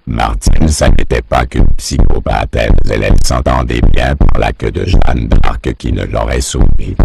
Martine, ça n'était pas qu'une psychopathe, elle s'entendait bien par la queue de Jeanne d'Arc qui ne l'aurait sauvée.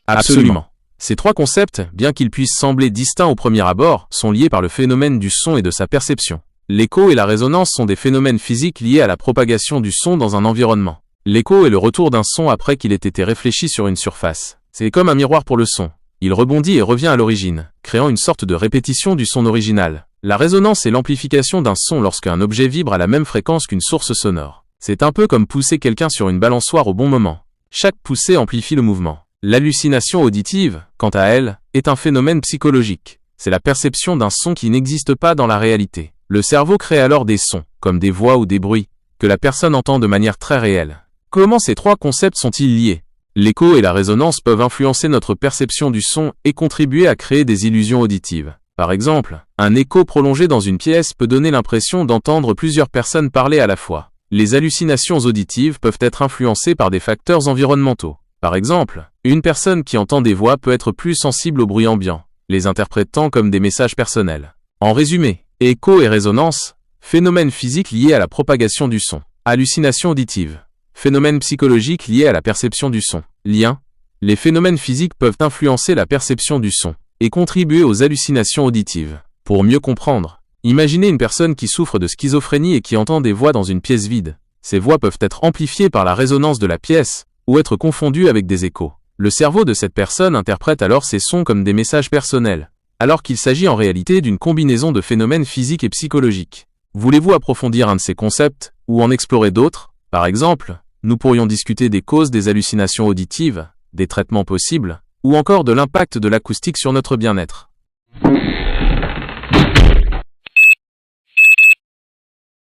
Absolument. Ces trois concepts, bien qu'ils puissent sembler distincts au premier abord, sont liés par le phénomène du son et de sa perception. L'écho et la résonance sont des phénomènes physiques liés à la propagation du son dans un environnement. L'écho est le retour d'un son après qu'il ait été réfléchi sur une surface. C'est comme un miroir pour le son. Il rebondit et revient à l'origine, créant une sorte de répétition du son original. La résonance est l'amplification d'un son lorsqu'un objet vibre à la même fréquence qu'une source sonore. C'est un peu comme pousser quelqu'un sur une balançoire au bon moment. Chaque poussée amplifie le mouvement. L'hallucination auditive, quant à elle, est un phénomène psychologique. C'est la perception d'un son qui n'existe pas dans la réalité. Le cerveau crée alors des sons, comme des voix ou des bruits, que la personne entend de manière très réelle. Comment ces trois concepts sont-ils liés ? L'écho et la résonance peuvent influencer notre perception du son et contribuer à créer des illusions auditives. Par exemple, un écho prolongé dans une pièce peut donner l'impression d'entendre plusieurs personnes parler à la fois. Les hallucinations auditives peuvent être influencées par des facteurs environnementaux. Par exemple, une personne qui entend des voix peut être plus sensible au bruit ambiant, les interprétant comme des messages personnels. En résumé, écho et résonance, phénomènes physiques liés à la propagation du son. Hallucination auditive, phénomènes psychologiques liés à la perception du son. Lien, les phénomènes physiques peuvent influencer la perception du son et contribuer aux hallucinations auditives. Pour mieux comprendre, imaginez une personne qui souffre de schizophrénie et qui entend des voix dans une pièce vide. Ces voix peuvent être amplifiées par la résonance de la pièce ou être confondues avec des échos. Le cerveau de cette personne interprète alors ces sons comme des messages personnels, alors qu'il s'agit en réalité d'une combinaison de phénomènes physiques et psychologiques. Voulez-vous approfondir un de ces concepts ou en explorer d'autres ? Par exemple, nous pourrions discuter des causes des hallucinations auditives, des traitements possibles, ou encore de l'impact de l'acoustique sur notre bien-être.